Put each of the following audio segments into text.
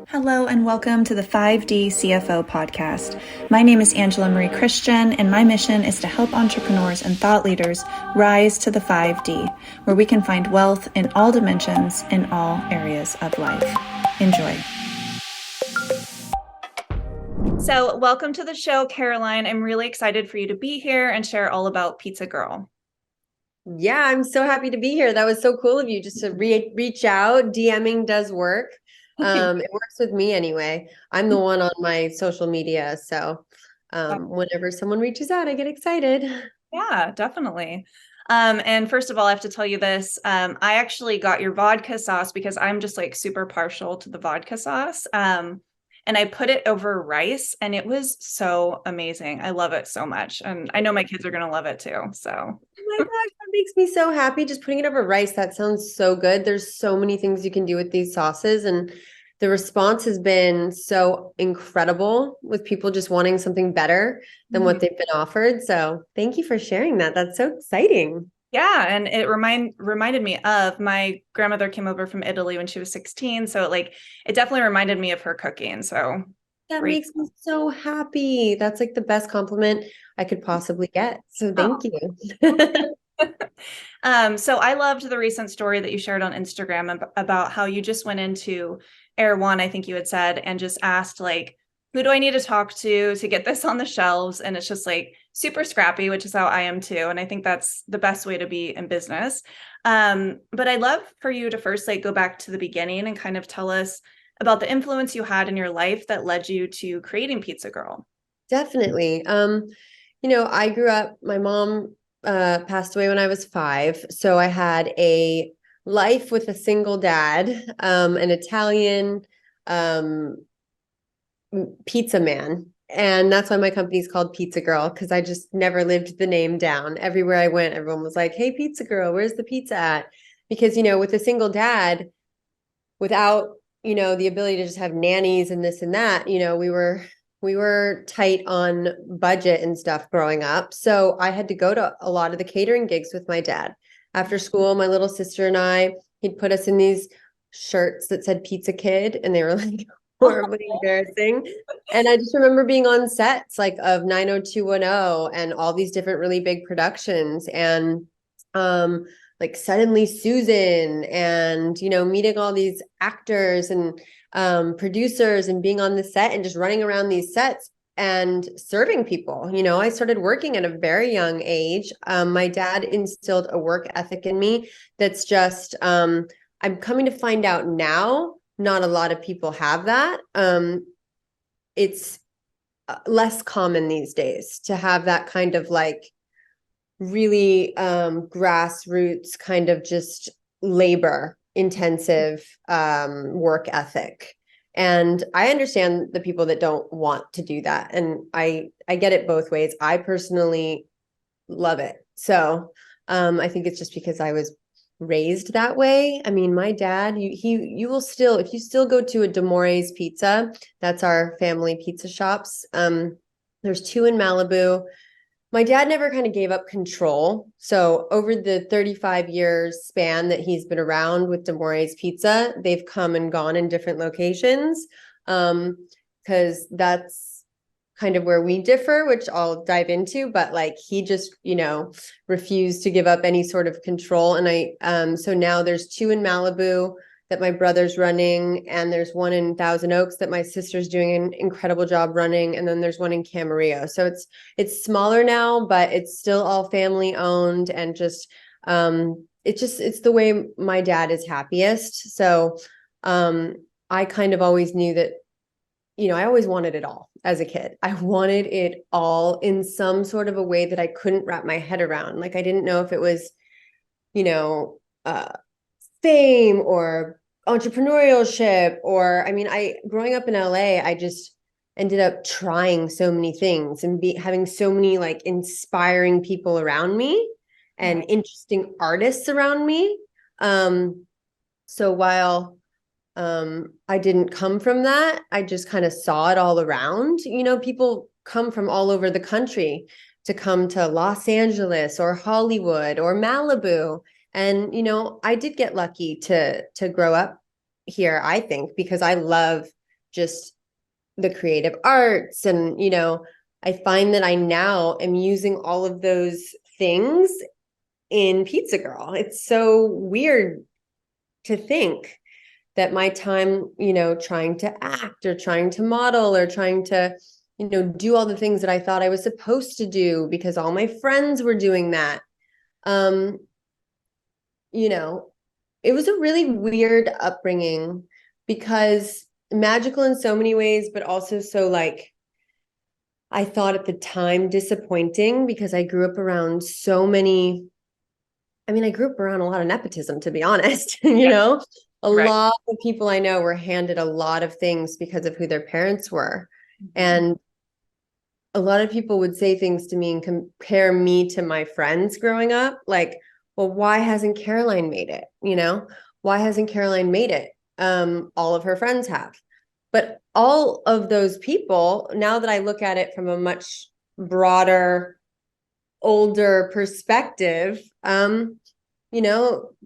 Hello and welcome to the 5D CFO podcast. My name is Angela Marie Christian, and my mission is to help entrepreneurs and thought leaders rise to the 5D, where we can find wealth in all dimensions in all areas of life. Enjoy. So, welcome to the show, Caroline. I'm really excited for you to be here and share all about Pizza Girl. Yeah, I'm so happy to be here. That was so cool of you just to reach out. DMing does work. It works with me anyway. I'm the one on my social media. So whenever someone reaches out, I get excited. Yeah, definitely. And first of all, I have to tell you this. I actually got your vodka sauce because I'm just like super partial to the vodka sauce. And I put it over rice and it was so amazing. I love it so much. And I know my kids are going to love it too. So, Oh my gosh, that makes me so happy. Just putting it over rice. That sounds so good. There's so many things you can do with these sauces. And the response has been so incredible with people just wanting something better than what they've been offered. So thank you for sharing that. That's so exciting. yeah, and it reminded me of my grandmother came over from Italy when she was 16. So it definitely reminded me of her cooking. So That great. makes me so happy. That's like the best compliment I could possibly get. So thank you. So I loved the recent story that you shared on Instagram about how you just went into Air One, I think you had said, and just asked like, who do I need to talk to get this on the shelves? And it's just like super scrappy, which is how I am too. And I think that's the best way to be in business. But I'd love for you to first like go back to the beginning and kind of tell us about the influence you had in your life that led you to creating Pizza Girl. Definitely. I grew up, my mom passed away when I was 5. So I had a life with a single dad, an Italian pizza man. And that's why my company's called Pizza Girl, because I just never lived the name down. Everywhere I went, everyone was like, hey, Pizza Girl, where's the pizza at? Because, with a single dad, without, the ability to just have nannies and this and that, we were tight on budget and stuff growing up. So I had to go to a lot of the catering gigs with my dad. After school, my little sister and he'd put us in these shirts that said Pizza Kid, and they were like horribly embarrassing. And I just remember being on sets like of 90210 and all these different really big productions, and like Suddenly Susan, and meeting all these actors and producers and being on the set and just running around these sets and serving people. I started working at a very young age. My dad instilled a work ethic in me that's just I'm coming to find out now, not a lot of people have that. It's less common these days to have that kind of like really grassroots kind of just labor intensive work ethic. And I understand the people that don't want to do that. And I get it both ways. I personally love it. So I think it's just because I was raised that way. I mean, my dad, you will still, if you still go to a D'Amore's Pizza, that's our family pizza shops. There's 2 in Malibu. My dad never kind of gave up control. So over the 35 years span that he's been around with D'Amore's Pizza, they've come and gone in different locations. Because that's kind of where we differ, which I'll dive into, but like he just, refused to give up any sort of control. And so now there's 2 in Malibu that my brother's running, and there's 1 in Thousand Oaks that my sister's doing an incredible job running, and then there's 1 in Camarillo. So it's smaller now, but it's still all family owned, and just it's the way my dad is happiest. So I kind of always knew that, I always wanted it all as a kid. I wanted it all in some sort of a way that I couldn't wrap my head around. Like I didn't know if it was, fame or entrepreneurship, or growing up in LA, I just ended up trying so many things and having so many like inspiring people around me and interesting artists around me. So while I didn't come from that, I just kind of saw it all around. People come from all over the country to come to Los Angeles or Hollywood or Malibu. And, I did get lucky to grow up here, I think, because I love just the creative arts. And, I find that I now am using all of those things in Pizza Girl. It's so weird to think that my time, trying to act or trying to model or trying to, do all the things that I thought I was supposed to do because all my friends were doing that. It was a really weird upbringing because magical in so many ways, but also so like, I thought at the time disappointing because I grew up around I grew up around a lot of nepotism, to be honest. A Right. lot of people I know were handed a lot of things because of who their parents were. And a lot of people would say things to me and compare me to my friends growing up. Like, well, why hasn't Caroline made it? Why hasn't Caroline made it? All of her friends have. But all of those people, now that I look at it from a much broader, older perspective, they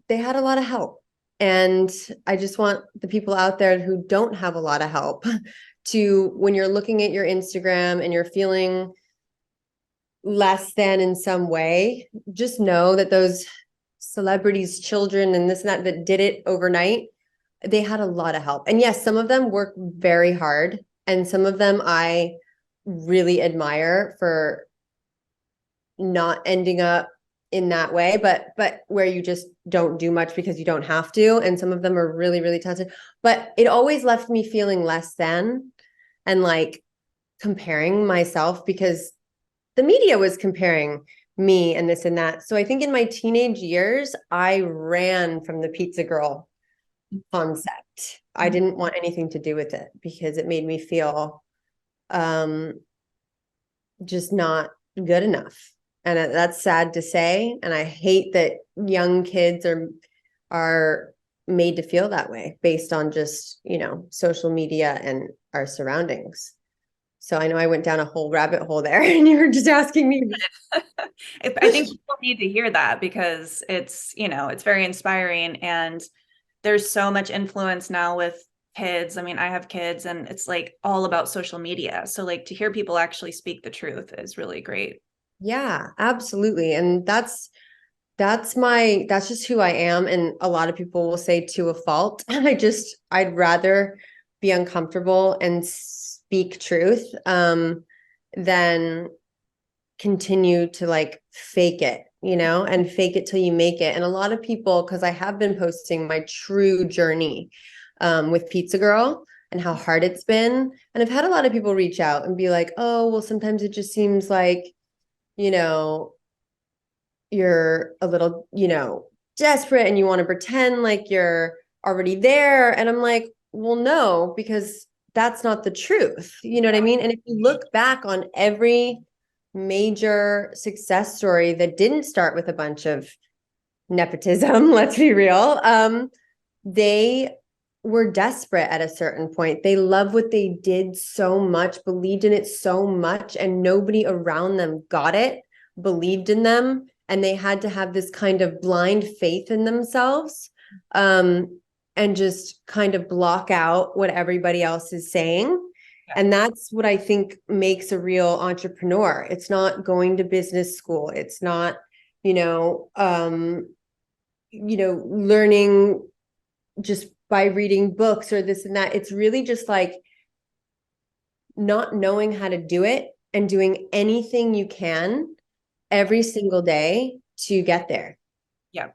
had a lot of help. And I just want the people out there who don't have a lot of help to, when you're looking at your Instagram and you're feeling less than in some way, just know that those celebrities, children, and this and that did it overnight, they had a lot of help. And yes, some of them work very hard, and some of them I really admire for not ending up in that way, but where you just don't do much because you don't have to. And some of them are really, really talented, but it always left me feeling less than and like comparing myself because the media was comparing me and this and that. So I think in my teenage years, I ran from the Pizza Girl concept. I didn't want anything to do with it because it made me feel just not good enough. And that's sad to say. And I hate that young kids are made to feel that way based on just, social media and our surroundings. So I know I went down a whole rabbit hole there and you were just asking me. I think people need to hear that because it's very inspiring, and there's so much influence now with kids. I mean, I have kids and it's like all about social media. So like to hear people actually speak the truth is really great. Yeah, absolutely. And that's just who I am. And a lot of people will say to a fault. I'd rather be uncomfortable and speak truth than continue to like fake it, and fake it till you make it. And a lot of people, because I have been posting my true journey with Pizza Girl and how hard it's been. And I've had a lot of people reach out and be like, oh, well, sometimes it just seems like, you're a little, desperate and you want to pretend like you're already there. And I'm like, well, no, because that's not the truth. You know what I mean? And if you look back on every major success story that didn't start with a bunch of nepotism, let's be real, they were desperate at a certain point. They loved what they did so much, believed in it so much, and nobody around them got it, believed in them, and they had to have this kind of blind faith in themselves, and just kind of block out what everybody else is saying. And that's what I think makes a real entrepreneur. It's not going to business school. It's not, learning just by reading books or this and that. It's really just like not knowing how to do it and doing anything you can every single day to get there. Yeah,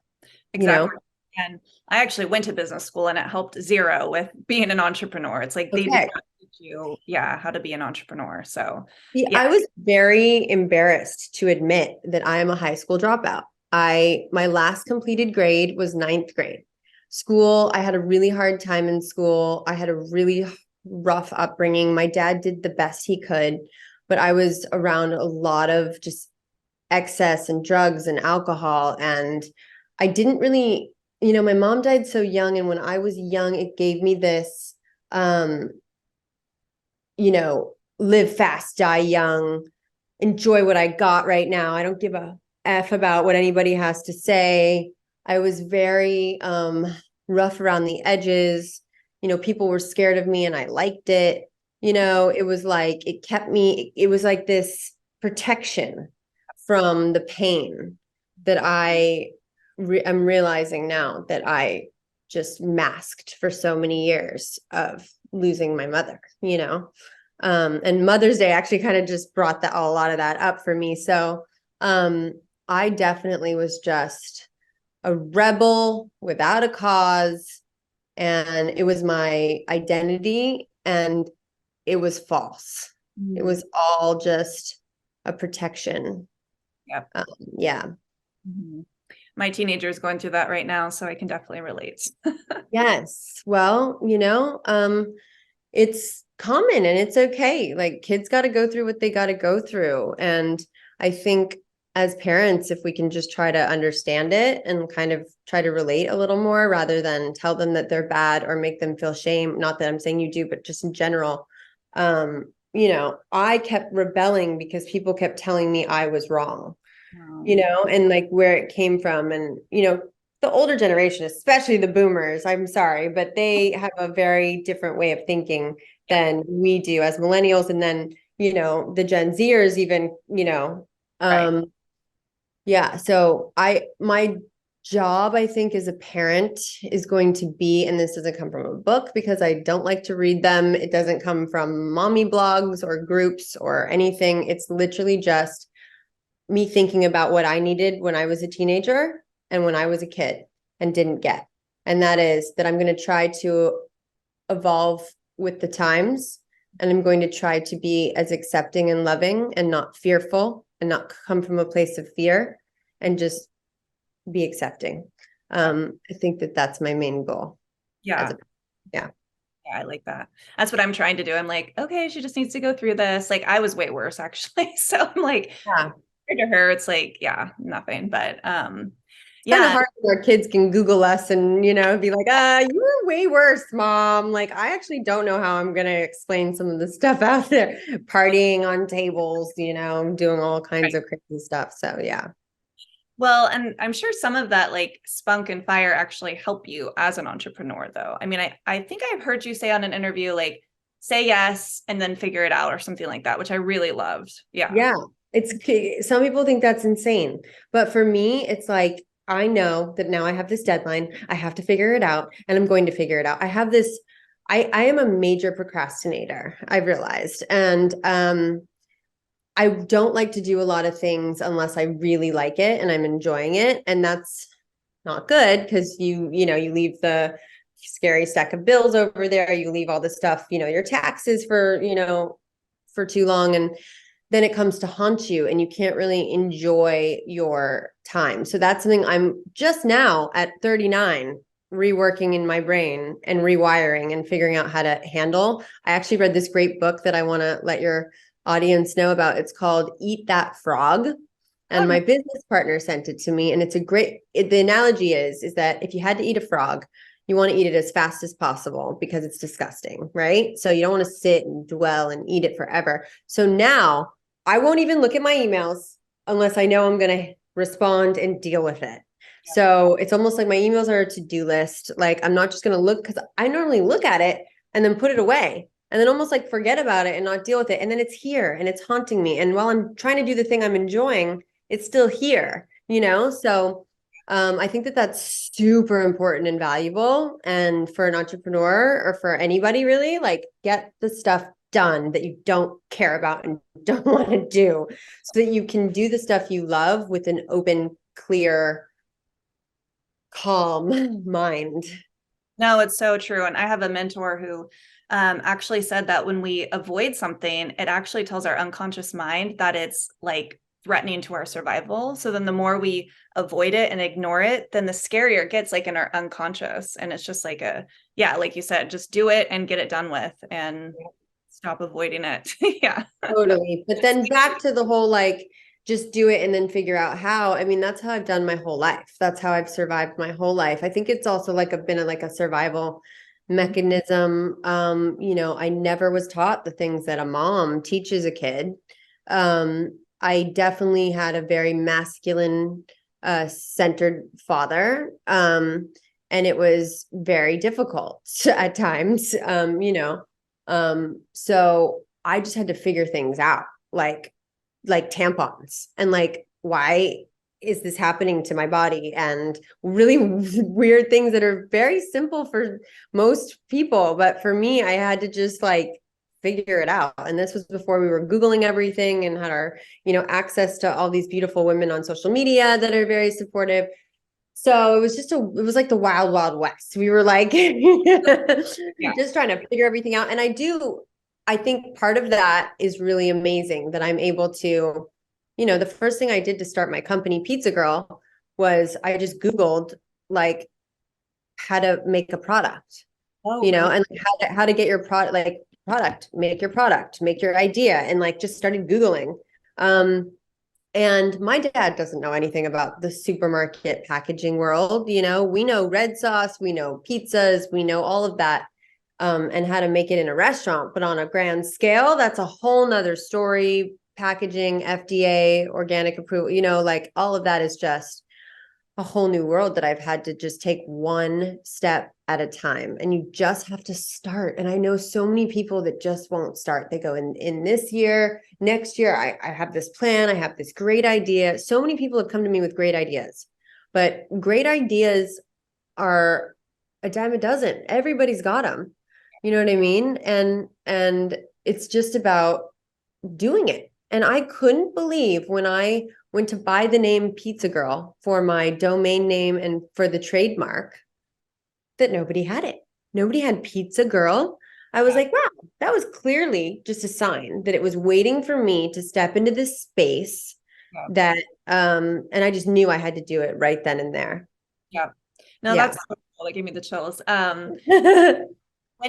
exactly. And I actually went to business school and it helped zero with being an entrepreneur. It's like they did not teach you, how to be an entrepreneur. So I was very embarrassed to admit that I am a high school dropout. My last completed grade was 9th grade. School, I had a really hard time in school. I had a really rough upbringing. My dad did the best he could, but I was around a lot of just excess and drugs and alcohol. And I didn't really, my mom died so young. And when I was young, it gave me this, live fast, die young, enjoy what I got right now. I don't give a F about what anybody has to say. I was very rough around the edges. people were scared of me and I liked it. It was like, it was like this protection from the pain that I'm realizing now that I just masked for so many years of losing my mother, and Mother's Day actually kind of just brought a lot of that up for me. So I definitely was just a rebel without a cause, and it was my identity, and it was false. It was all just a protection. Yep. Yeah. My teenager is going through that right now, so I can definitely relate. Yes. Well, it's common and it's okay. Like, kids got to go through what they got to go through. And I think as parents, if we can just try to understand it and kind of try to relate a little more rather than tell them that they're bad or make them feel shame. Not that I'm saying you do, but just in general. I kept rebelling because people kept telling me I was wrong. And like where it came from. And, the older generation, especially the boomers, I'm sorry, but they have a very different way of thinking than we do as millennials. And then, the Gen Zers even, Right. yeah. So my job, I think, as a parent is going to be, and this doesn't come from a book because I don't like to read them. It doesn't come from mommy blogs or groups or anything. It's literally just me thinking about what I needed when I was a teenager and when I was a kid and didn't get. And that is that I'm going to try to evolve with the times, and I'm going to try to be as accepting and loving and not fearful and not come from a place of fear and just be accepting. I think that that's my main goal. Yeah. Yeah. Yeah, I like that. That's what I'm trying to do. I'm like, okay, she just needs to go through this. Like, I was way worse actually. So I'm like, Yeah. to her, it's like, yeah, nothing. But Kind of yeah, hard when our kids can Google us and, be like, you were way worse, mom. Like, I actually don't know how I'm going to explain some of the stuff out there, partying on tables, doing all kinds of crazy stuff. So, yeah. well, and I'm sure some of that like spunk and fire actually help you as an entrepreneur, though. I mean, I think I've heard you say on an interview, like, say yes and then figure it out or something like that, which I really loved. Yeah. Yeah. Some people think that's insane. But for me, it's like, I know that now I have this deadline. I have to figure it out, and I'm going to figure it out. I am a major procrastinator, I've realized. And I don't like to do a lot of things unless I really like it and I'm enjoying it. And that's not good because you leave the scary stack of bills over there. You leave all the stuff, your taxes for too long. And then it comes to haunt you and you can't really enjoy your time. So that's something I'm just now at 39 reworking in my brain and rewiring and figuring out how to handle. I actually read this great book that I want to let your audience know about. It's called Eat That Frog. And my business partner sent it to me. And it's the analogy is that if you had to eat a frog, you want to eat it as fast as possible because it's disgusting, right? So you don't want to sit and dwell and eat it forever. So now I won't even look at my emails unless I know I'm going to respond and deal with it. So it's almost like my emails are a to-do list. Like, I'm not just going to look, because I normally look at it and then put it away and then almost like forget about it and not deal with it. And then it's here and it's haunting me. And while I'm trying to do the thing I'm enjoying, it's still here, So I think that that's super important and valuable. And for an entrepreneur or for anybody really, like, get the stuff done that you don't care about and don't want to do so that you can do the stuff you love with an open, clear, calm mind. No, it's so true. And I have a mentor who actually said that when we avoid something, it actually tells our unconscious mind that it's like threatening to our survival. So then the more we avoid it and ignore it, then the scarier it gets, like in our unconscious. And it's just like like you said, just do it and get it done with and stop avoiding it. Yeah. Totally. But then back to the whole, like, just do it and then figure out how. I mean, that's how I've done my whole life. That's how I've survived my whole life. I think it's also like a survival mechanism. I never was taught the things that a mom teaches a kid. I definitely had a very masculine centered father. And it was very difficult at times, so I just had to figure things out, like tampons, and like, why is this happening to my body, and really weird things that are very simple for most people, but for me, I had to just like figure it out. And this was before we were Googling everything and had our, access to all these beautiful women on social media that are very supportive. So it was like the wild, wild west. We were like just trying to figure everything out. And I think part of that is really amazing that I'm able to, the first thing I did to start my company, Pizza Girl, was I just Googled like how to make a product, and like how to get your make your product, make your idea, and like just started Googling. And my dad doesn't know anything about the supermarket packaging world. We know red sauce, we know pizzas, we know all of that, and how to make it in a restaurant. But on a grand scale, that's a whole nother story. Packaging, FDA, organic approval, like all of that is just a whole new world that I've had to just take one step at a time. And you just have to start. And I know so many people that just won't start. They go in this year, next year, I have this plan, I have this great idea. So many people have come to me with great ideas, but great ideas are a dime a dozen. Everybody's got them. You know what I mean? And it's just about doing it. And I couldn't believe when I went to buy the name Pizza Girl for my domain name and for the trademark that nobody had it. Nobody had Pizza Girl. I was like, wow, that was clearly just a sign that it was waiting for me to step into this space that, and I just knew I had to do it right then and there. Yeah. No, that's so cool. That gave me the chills. When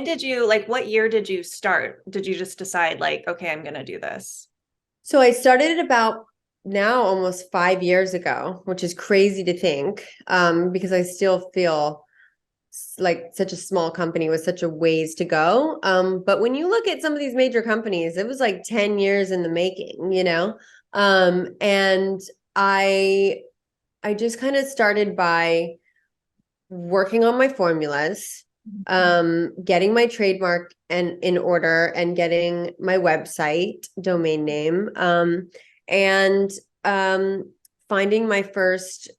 did you, like, what year did you start? Did you just decide like, okay, I'm going to do this? So I started it about now almost 5 years ago, which is crazy to think, because I still feel like such a small company with such a ways to go. But when you look at some of these major companies, it was like 10 years in the making, and I just kind of started by working on my formulas, getting my trademark and in order, and getting my website domain name, and finding my first,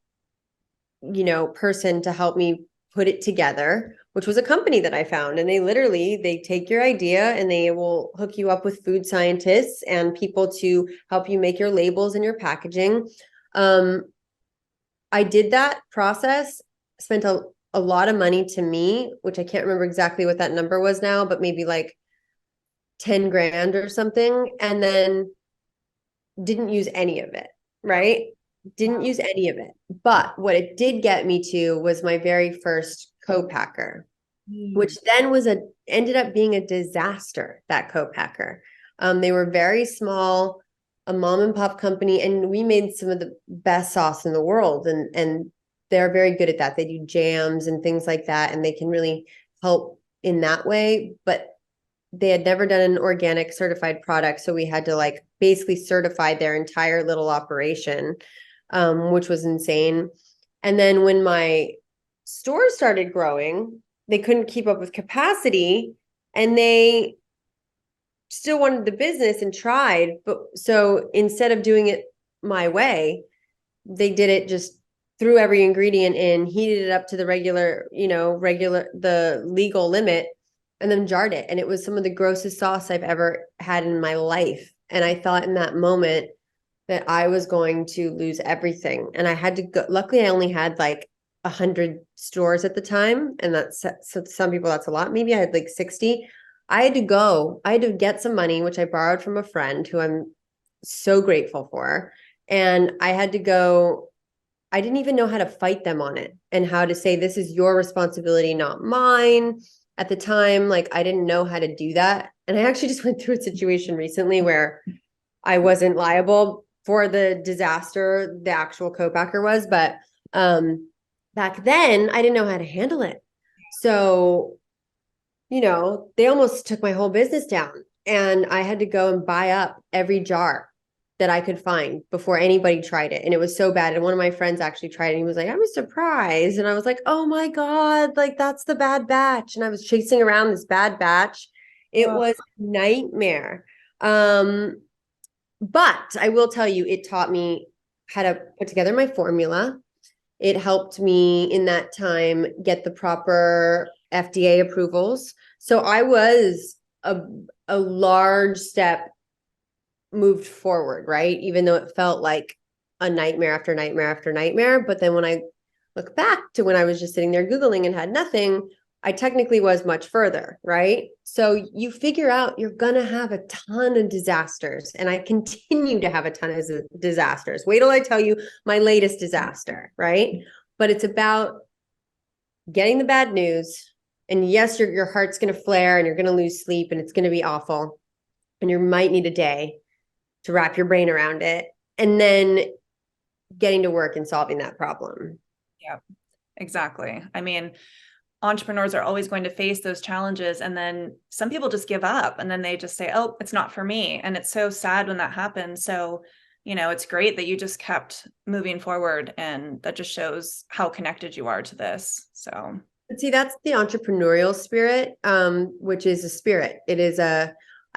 person to help me put it together, which was a company that I found. And they take your idea and they will hook you up with food scientists and people to help you make your labels and your packaging. I did that process, spent a lot of money to me, which I can't remember exactly what that number was now, but maybe like 10 grand or something. And then didn't use any of it, right? Didn't use any of it. But what it did get me to was my very first co-packer, which then ended up being a disaster, that co-packer. They were very small, a mom and pop company, and we made some of the best sauce in the world. And they're very good at that. They do jams and things like that, and they can really help in that way. But they had never done an organic certified product. So we had to like basically certify their entire little operation, which was insane. And then when my store started growing, they couldn't keep up with capacity, and they still wanted the business and tried. But so instead of doing it my way, they did it just threw every ingredient in, heated it up to the the legal limit, and then jarred it. And it was some of the grossest sauce I've ever had in my life. And I thought in that moment that I was going to lose everything. And I had to go, luckily I only had like 100 stores at the time. And so some people, that's a lot. Maybe I had like 60. I had to get some money, which I borrowed from a friend who I'm so grateful for. And I had to go, I didn't even know how to fight them on it and how to say, this is your responsibility, not mine. At the time, like I didn't know how to do that. And I actually just went through a situation recently where I wasn't liable for the disaster the actual co-packer was, but back then I didn't know how to handle it. So, they almost took my whole business down, and I had to go and buy up every jar that I could find before anybody tried it. And it was so bad. And one of my friends actually tried it. And he was like, I was surprised. And I was like, oh my God, like that's the bad batch. And I was chasing around this bad batch. It Oh, was a nightmare. But I will tell you, it taught me how to put together my formula. It helped me in that time get the proper FDA approvals. So I was a large step moved forward, right? Even though it felt like a nightmare after nightmare after nightmare. But then when I look back to when I was just sitting there Googling and had nothing, I technically was much further, right? So you figure out you're going to have a ton of disasters. And I continue to have a ton of disasters. Wait till I tell you my latest disaster, right? But it's about getting the bad news. And yes, your heart's going to flare and you're going to lose sleep and it's going to be awful. And you might need a day to wrap your brain around it. And then getting to work and solving that problem. yeah, exactly. I mean, entrepreneurs are always going to face those challenges. And then some people just give up and then they just say, oh, it's not for me. And it's so sad when that happens. So, it's great that you just kept moving forward. And that just shows how connected you are to this. So, but see, that's the entrepreneurial spirit, which is a spirit. It is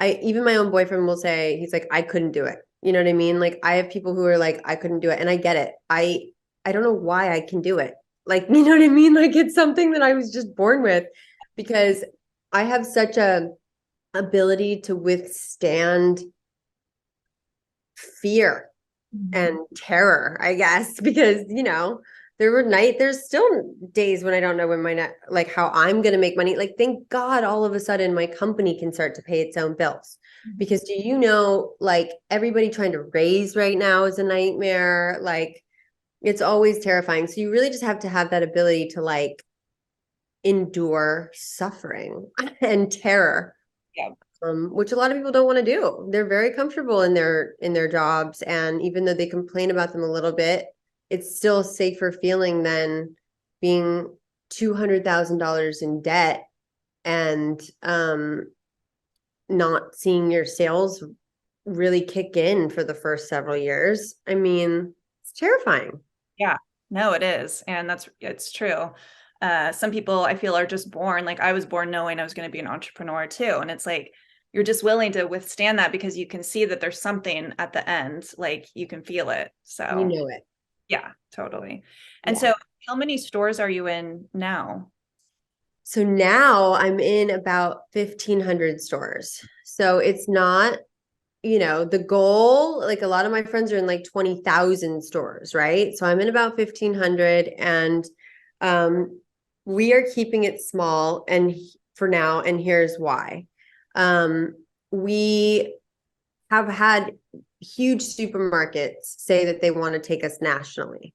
even my own boyfriend will say, he's like, I couldn't do it. You know what I mean? Like I have people who are like, I couldn't do it. And I get it. I don't know why I can do it. Like, you know what I mean? Like it's something that I was just born with because I have such a ability to withstand fear and terror, I guess, because, there's still days when I don't know when like how I'm going to make money. Like, thank God all of a sudden my company can start to pay its own bills. Because do you know, like everybody trying to raise right now is a nightmare. Like it's always terrifying. So you really just have to have that ability to like endure suffering and terror. yeah. Which a lot of people don't want to do. They're very comfortable in their jobs. And even though they complain about them a little bit, it's still a safer feeling than being $200,000 in debt and not seeing your sales really kick in for the first several years. I mean, it's terrifying. Yeah, no, it is. And it's true. Some people I feel are just born, like I was born knowing I was going to be an entrepreneur too. And it's like, you're just willing to withstand that because you can see that there's something at the end, like you can feel it. So You know it. yeah, totally. And Yeah. so how many stores are you in now? So now I'm in about 1,500 stores. So it's not, the goal, like a lot of my friends are in like 20,000 stores, right? So I'm in about 1,500 and we are keeping it small and for now, and here's why. We have had huge supermarkets say that they want to take us nationally.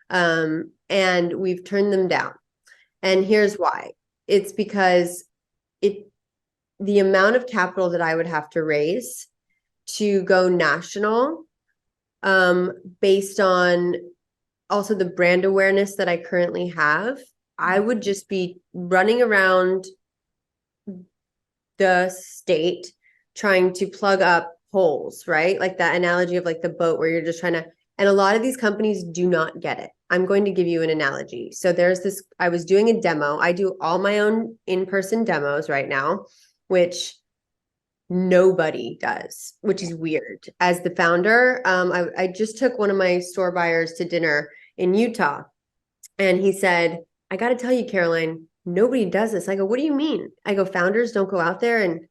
And we've turned them down. And here's why. It's because the amount of capital that I would have to raise to go national, based on also the brand awareness that I currently have, I would just be running around the state trying to plug up holes, right? Like that analogy of like the boat where you're just trying to, and a lot of these companies do not get it. I'm going to give you an analogy. So I was doing a demo. I do all my own in-person demos right now, which nobody does, which is weird. As the founder, I just took one of my store buyers to dinner in Utah, and he said, I got to tell you, Caroline, nobody does this. I go, what do you mean? I go, founders don't go out there and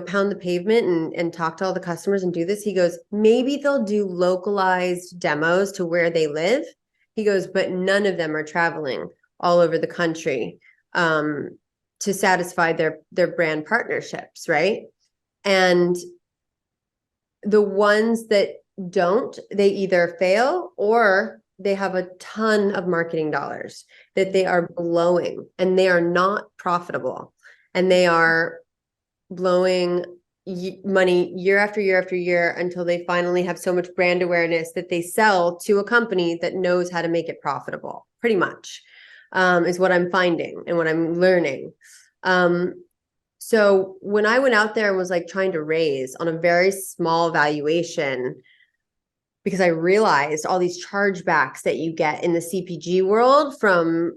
pound the pavement and talk to all the customers and do this. He goes, maybe they'll do localized demos to where they live. He goes, but none of them are traveling all over the country to satisfy their brand partnerships, right? And the ones that don't, they either fail or they have a ton of marketing dollars that they are blowing and they are not profitable. And they are blowing money year after year after year until they finally have so much brand awareness that they sell to a company that knows how to make it profitable, pretty much, is what I'm finding and what I'm learning. So when I went out there and was like trying to raise on a very small valuation, because I realized all these chargebacks that you get in the CPG world from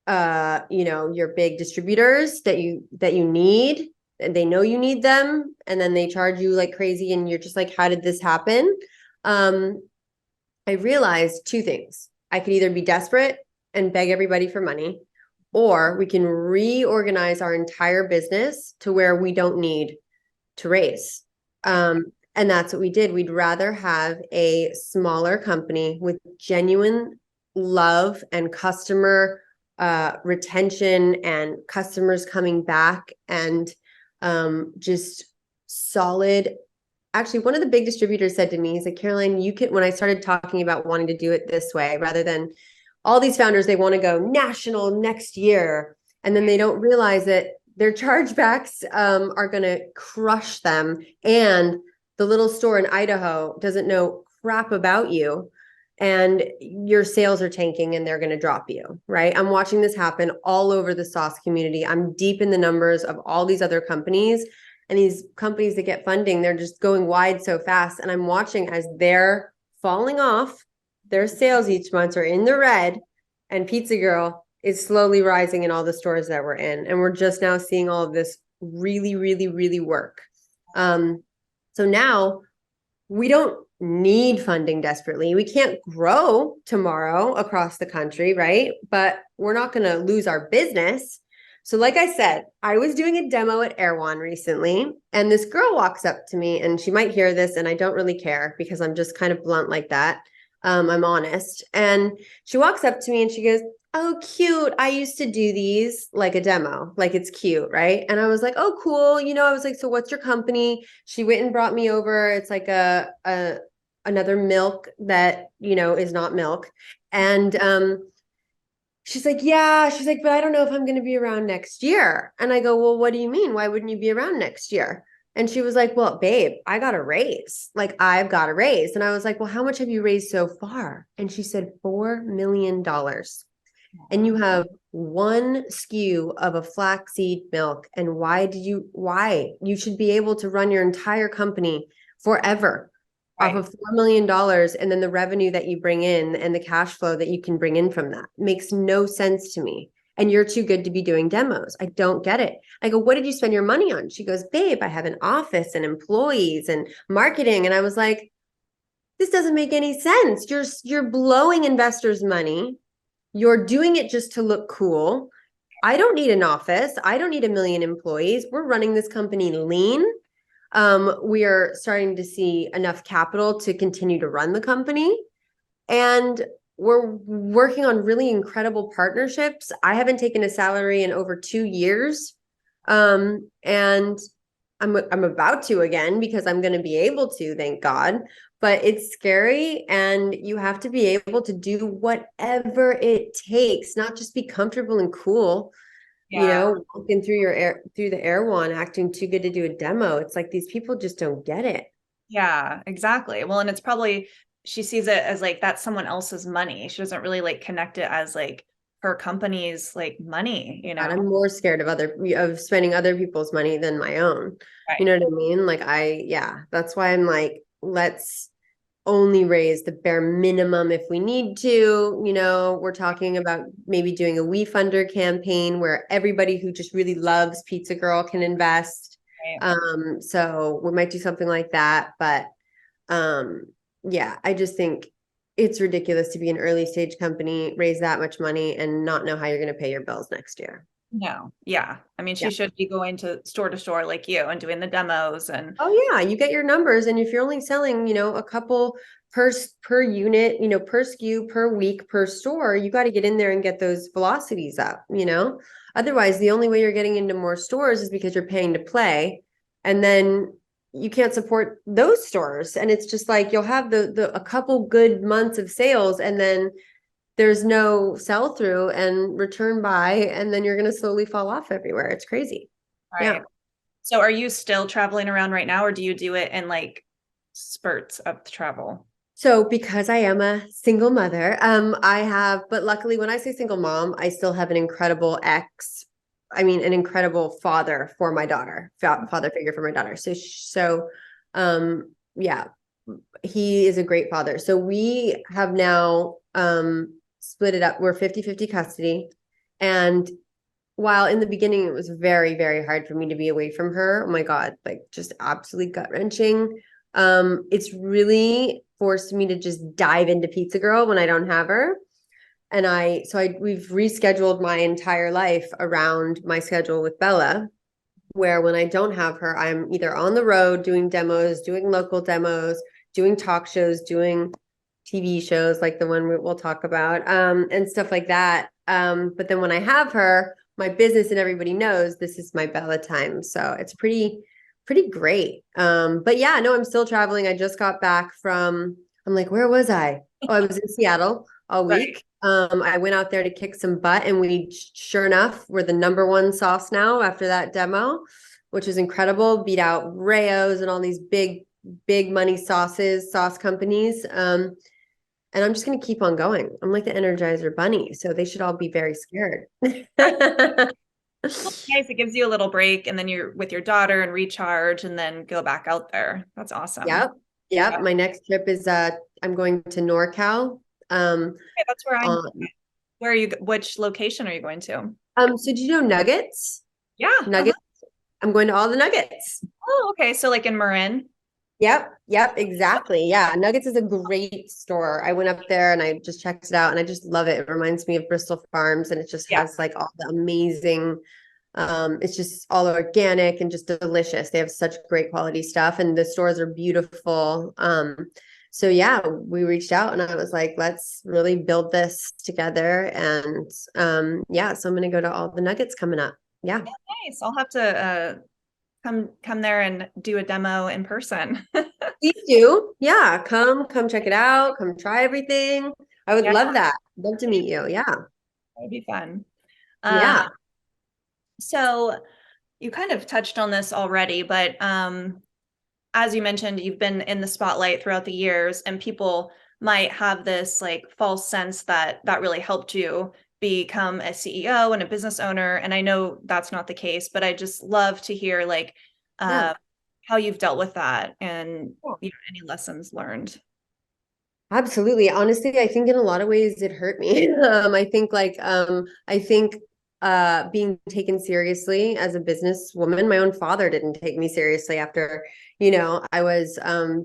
your big distributors that you need, and they know you need them, and then they charge you like crazy, and you're just like, how did this happen? I realized two things. I could either be desperate and beg everybody for money, or we can reorganize our entire business to where we don't need to raise. And that's what we did. We'd rather have a smaller company with genuine love and customer retention and customers coming back, and just solid. Actually, one of the big distributors said to me, he's like, Caroline, when I started talking about wanting to do it this way, rather than all these founders, they want to go national next year, and then they don't realize that their chargebacks are going to crush them. And the little store in Idaho doesn't know crap about you, and your sales are tanking and they're going to drop you, right? I'm watching this happen all over the sauce community. I'm deep in the numbers of all these other companies, and these companies that get funding, they're just going wide so fast. And I'm watching as they're falling off, their sales each month are in the red, and Pizza Girl is slowly rising in all the stores that we're in. And we're just now seeing all of this really, really, really work. So now we don't need funding desperately. We can't grow tomorrow across the country, right? But we're not going to lose our business. So like I said, I was doing a demo at Erewhon recently, and this girl walks up to me, and she might hear this, and I don't really care because I'm just kind of blunt like that. I'm honest. And she walks up to me and she goes, oh, cute. I used to do these, like a demo, like it's cute, right? And I was like, oh, cool. I was like, so what's your company? She went and brought me over. It's like another milk that, is not milk. And she's like, yeah. She's like, but I don't know if I'm going to be around next year. And I go, well, what do you mean? Why wouldn't you be around next year? And she was like, well, babe, I got a raise. Like, I've got a raise. And I was like, well, how much have you raised so far? And she said, $4 million. And you have one SKU of a flaxseed milk. And why? You should be able to run your entire company forever off of $4 million. And then the revenue that you bring in and the cash flow that you can bring in from that makes no sense to me. And you're too good to be doing demos. I don't get it. I go, what did you spend your money on? She goes, babe, I have an office and employees and marketing. And I was like, this doesn't make any sense. You're blowing investors' money. You're doing it just to look cool. I don't need an office. I don't need 1 million employees. We're running this company lean. We are starting to see enough capital to continue to run the company. And we're working on really incredible partnerships. I haven't taken a salary in over 2 years. And I'm about to again, because I'm going to be able to, thank God. But it's scary, and you have to be able to do whatever it takes, not just be comfortable and cool. Walking through the Erewhon, acting too good to do a demo. It's like these people just don't get it. Yeah, exactly. Well, and it's probably, she sees it as like that's someone else's money. She doesn't really like connect it as like her company's like money, God, I'm more scared of spending other people's money than my own. Right. You know what I mean? Like that's why I'm like, let's only raise the bare minimum if we need to. We're talking about maybe doing a WeFunder campaign where everybody who just really loves Pizza Girl can invest. Right. So we might do something like that. But I just think it's ridiculous to be an early stage company, raise that much money, and not know how you're going to pay your bills next year. No. Yeah. I mean, she should be going to store like you and doing the demos and. Oh yeah. You get your numbers. And if you're only selling, a couple per unit, per SKU, per week, per store, you got to get in there and get those velocities up, otherwise the only way you're getting into more stores is because you're paying to play. And then you can't support those stores. And it's just like, you'll have a couple good months of sales, and then there's no sell through and return buy, and then you're going to slowly fall off everywhere. It's crazy. Right. Yeah. So are you still traveling around right now, or do you do it in like spurts of travel? So because I am a single mother, but luckily when I say single mom, I still have an incredible an incredible father for my daughter, father figure for my daughter. So he is a great father. So we have now split it up. We're 50-50 custody. And while in the beginning it was very, very hard for me to be away from her, oh my God, like just absolutely gut-wrenching. It's really forced me to just dive into Pizza Girl when I don't have her. And we've rescheduled my entire life around my schedule with Bella, where when I don't have her, I'm either on the road doing demos, doing local demos, doing talk shows, doing TV shows like the one we'll talk about, and stuff like that. But then when I have her, my business and everybody knows this is my Bella time. So it's pretty great. But yeah, no, I'm still traveling. I just got back I'm like, where was I? Oh, I was in Seattle all week. I went out there to kick some butt, and we sure enough we're the #1 sauce now after that demo, which is incredible. Beat out Rayo's and all these big money sauce companies. And I'm just going to keep on going. I'm like the Energizer Bunny, so they should all be very scared. Nice. It gives you a little break, and then you're with your daughter and recharge, and then go back out there. That's awesome. Yep. Yeah. My next trip is I'm going to NorCal. Okay, that's where I'm. On Where are you? Which location are you going to? so do you know Nuggets? Yeah. Nuggets. I'm going to all the Nuggets. Oh, okay. So like in Marin. Yep, exactly. Yeah, Nuggets is a great store. I went up there and I just checked it out, and I just love it. It reminds me of Bristol Farms, and it just Yeah. has like all the amazing, it's just all organic and just delicious. They have such great quality stuff, and the stores are beautiful. So yeah, we reached out and I was like, let's really build this together. And yeah, so I'm gonna go to all the Nuggets coming up. Yeah. Nice. I'll have to come there and do a demo in person. Please do. Yeah, come check it out. Come try everything. I would Yeah, love that. Love to meet you. Yeah. that'd be fun. Yeah. So you kind of touched on this already, but as you mentioned, you've been in the spotlight throughout the years, and people might have this like false sense that that really helped you become a CEO and a business owner. And I know that's not the case, but I just love to hear like Yeah. how you've dealt with that, and any lessons learned. Absolutely. Honestly, I think in a lot of ways it hurt me. I think being taken seriously as a businesswoman, my own father didn't take me seriously after, I was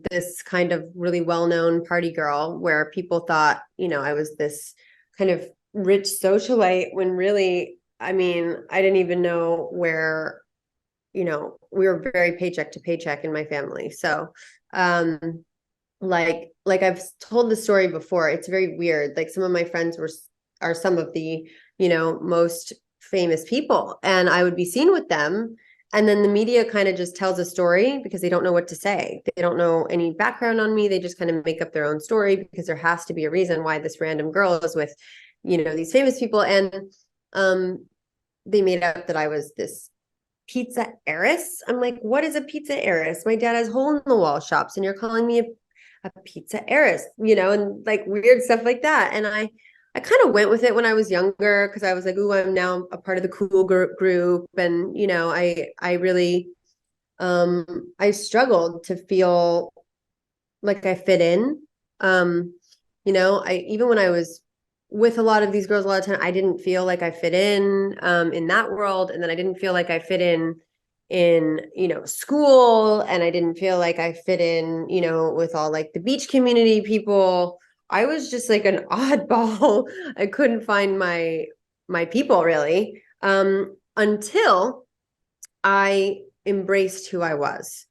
this kind of really well-known party girl where people thought, I was this kind of rich socialite when really, I mean, I didn't even know where, we were very paycheck to paycheck in my family. So, like I've told the story before, it's very weird. Like some of my friends are some of the, most famous people, and I would be seen with them. And then the media kind of just tells a story because they don't know what to say. They don't know any background on me. They just kind of make up their own story because there has to be a reason why this random girl is with, these famous people. And they made up that I was this pizza heiress. I'm like, what is a pizza heiress? My dad has hole in the wall shops, and you're calling me a pizza heiress, and like weird stuff like that. And I kind of went with it when I was younger because I was like, ooh, I'm now a part of the cool group. And, I really, I struggled to feel like I fit in. Even when I was with a lot of these girls a lot of time, I didn't feel like I fit in that world. And then I didn't feel like I fit in school, and I didn't feel like I fit in, with all like the beach community people. I was just like an oddball. I couldn't find my people really, until I embraced who I was,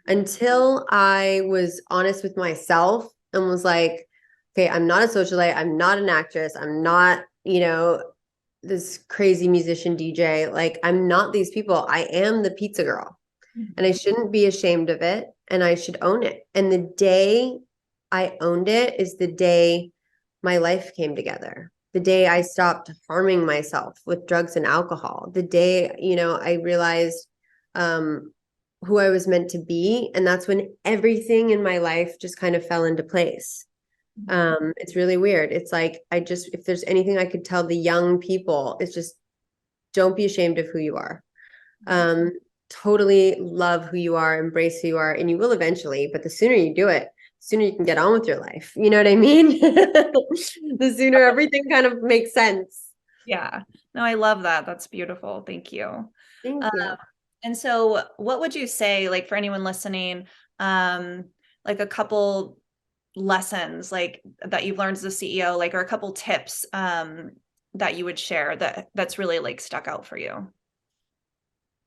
until I was honest with myself and was like, okay, I'm not a socialite, I'm not an actress, I'm not, this crazy musician DJ. Like, I'm not these people. I am the pizza girl, and I shouldn't be ashamed of it, and I should own it. And the day I owned it is the day my life came together. The day I stopped harming myself with drugs and alcohol. The day, I realized who I was meant to be. And that's when everything in my life just kind of fell into place. It's really weird. It's like, if there's anything I could tell the young people, it's just don't be ashamed of who you are. Totally love who you are, embrace who you are, and you will eventually, but the sooner you do it, sooner you can get on with your life. You know what I mean? The sooner everything kind of makes sense. Yeah. No, I love that. That's beautiful. Thank you. Thank you. And so what would you say, like for anyone listening, like a couple lessons like that you've learned as a CEO, like, or a couple tips that you would share that's really like stuck out for you?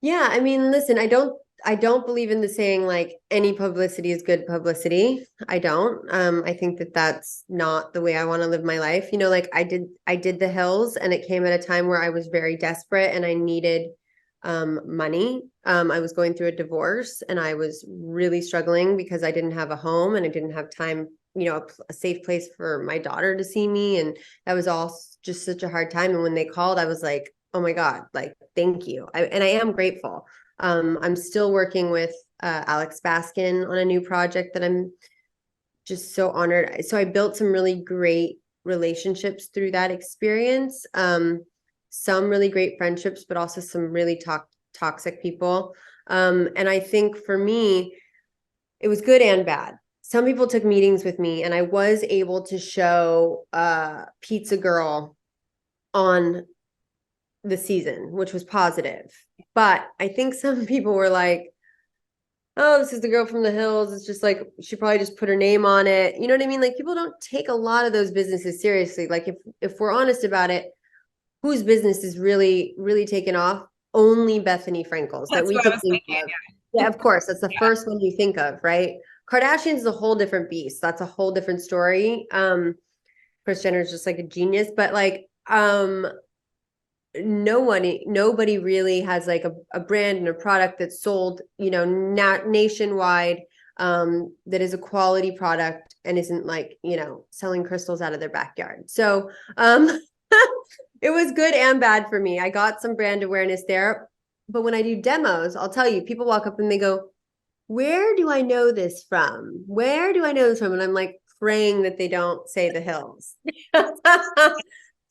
Yeah, I mean, listen, I don't believe in the saying like any publicity is good publicity. I don't. I think that that's not the way I want to live my life. You know, like I did the hills, and it came at a time where I was very desperate and I needed money. I was going through a divorce and I was really struggling because I didn't have a home and I didn't have time, you know, a safe place for my daughter to see me. And that was all just such a hard time. And when they called, I was like, oh my God, like, thank you. And I am grateful. I'm still working with Alex Baskin on a new project that I'm just so honored. So I built some really great relationships through that experience. Some really great friendships, but also some really toxic people. And I think for me, it was good and bad. Some people took meetings with me, and I was able to show Pizza Girl on the season, which was positive. But I think some people were like, oh, this is the girl from the hills. It's just like, she probably just put her name on it. You know what I mean? Like, people don't take a lot of those businesses seriously. Like, if we're honest about it, whose business is really, really taken off? Only Bethany Frankel's that That's we what I could was think thinking. of. Yeah, of course. That's the Yeah. first one you think of, right? Kardashians is a whole different beast. That's a whole different story. Kris Jenner is just like a genius, but like, nobody really has like a brand and a product that's sold, you know, not nationwide, that is a quality product and isn't like, you know, selling crystals out of their backyard. So it was good and bad for me. I got some brand awareness there, but when I do demos, I'll tell you, people walk up and they go, where do I know this from? Where do I know this from? And I'm like praying that they don't say the hills.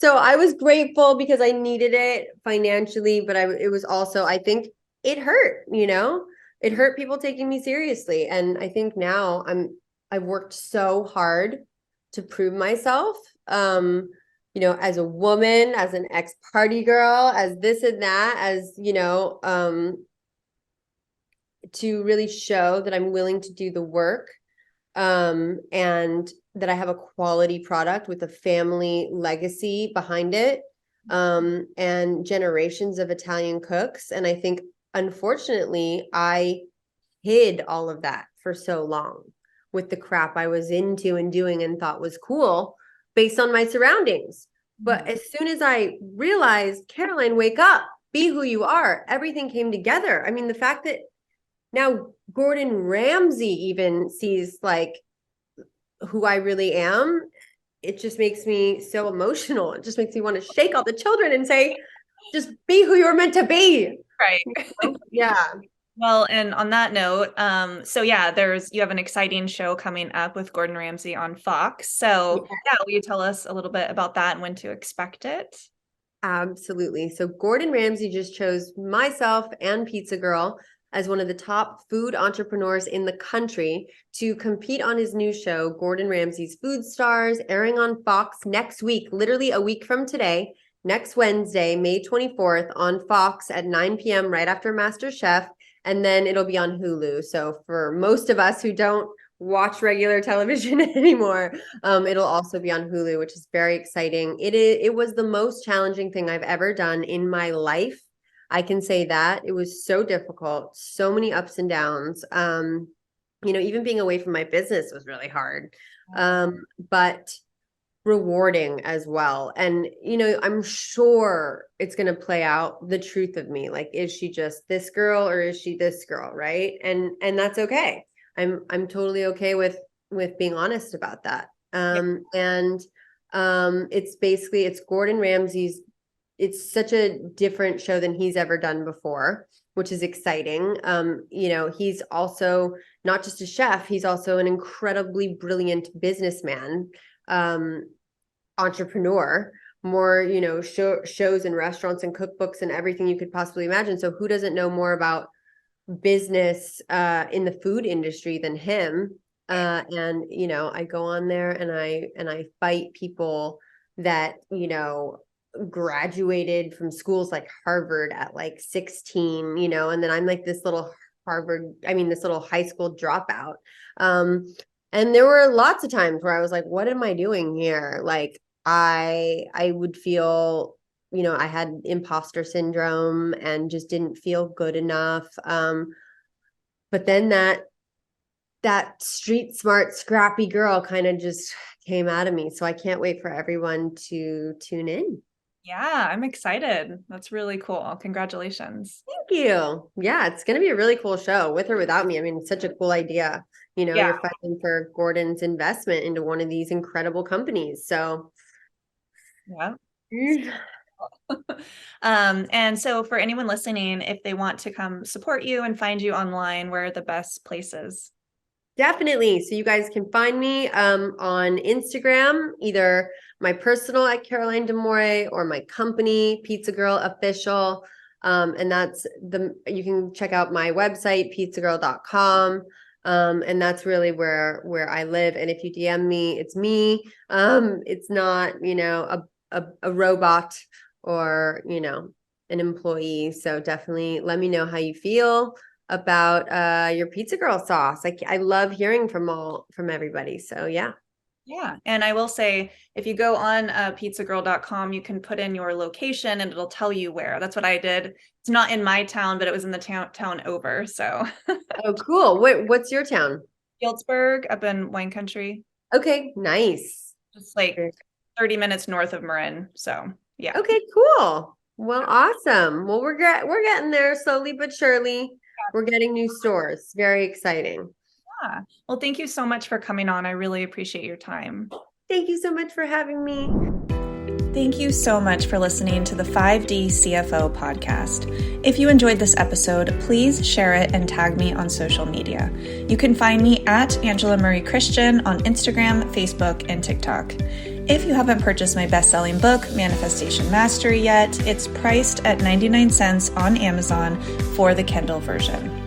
So I was grateful because I needed it financially, but it was also, I think it hurt, you know, it hurt people taking me seriously. And I think now I've worked so hard to prove myself, you know, as a woman, as an ex-party girl, as this and that, as, you know, to really show that I'm willing to do the work, and that I have a quality product with a family legacy behind it, and generations of Italian cooks. And I think, unfortunately, I hid all of that for so long with the crap I was into and doing and thought was cool based on my surroundings. But as soon as I realized, Caroline, wake up, be who you are, everything came together. I mean, the fact that now Gordon Ramsay even sees like who I really am, it just makes me so emotional. It just makes me want to shake all the children and say, just be who you're meant to be. Right. Yeah. Well, and on that note, so yeah, you have an exciting show coming up with Gordon Ramsay on Fox. So yeah, will you tell us a little bit about that and when to expect it? Absolutely. So Gordon Ramsay just chose myself and Pizza Girl as one of the top food entrepreneurs in the country to compete on his new show, Gordon Ramsay's Food Stars, airing on Fox next week, literally a week from today, next Wednesday, May 24th, on Fox at 9 p.m. right after MasterChef. And then it'll be on Hulu. So for most of us who don't watch regular television anymore, it'll also be on Hulu, which is very exciting. It was the most challenging thing I've ever done in my life. I can say that. It was so difficult, so many ups and downs. You know, even being away from my business was really hard, but rewarding as well. And, you know, I'm sure it's going to play out the truth of me. Like, is she just this girl or is she this girl? Right. And that's okay. I'm totally okay with being honest about that. And it's Gordon Ramsay's, it's such a different show than he's ever done before, which is exciting. You know, he's also not just a chef, he's also an incredibly brilliant businessman, entrepreneur, more, you know, shows and restaurants and cookbooks and everything you could possibly imagine. So who doesn't know more about business in the food industry than him? And, I go on there and I fight people that, graduated from schools like Harvard at like 16, and then I'm like this little this little high school dropout. And there were lots of times where I was like, what am I doing here? Like I would feel, I had imposter syndrome and just didn't feel good enough. But then that street smart, scrappy girl kind of just came out of me. So I can't wait for everyone to tune in. Yeah, I'm excited. That's really cool. Congratulations. Thank you. Yeah, it's going to be a really cool show with or without me. I mean, it's such a cool idea. Yeah. You're fighting for Gordon's investment into one of these incredible companies. So, yeah. And so for anyone listening, if they want to come support you and find you online, where are the best places? Definitely. So you guys can find me on Instagram, either my personal at Caroline Demore or my company, Pizza Girl Official. And you can check out my website, pizzagirl.com. And that's really where I live. And if you DM me, it's me. It's not, a robot or, an employee. So definitely let me know how you feel about your Pizza Girl sauce. I love hearing from everybody. So yeah. Yeah. And I will say, if you go on pizzagirl.com, you can put in your location and it'll tell you where. That's what I did. It's not in my town, but it was in the town over. So oh, cool. What's your town? Healdsburg, up in wine country. Okay, nice. Just like 30 minutes north of Marin. So yeah. Okay, cool. Well, awesome. Well, we're getting there slowly but surely. We're getting new stores. Very exciting. Yeah. Well, thank you so much for coming on. I really appreciate your time. Thank you so much for having me. Thank you so much for listening to the 5D CFO podcast. If you enjoyed this episode, please share it and tag me on social media. You can find me at Angela Marie Christian on Instagram, Facebook, and TikTok. If you haven't purchased my best-selling book, Manifestation Mastery, yet, it's priced at 99 cents on Amazon for the Kindle version.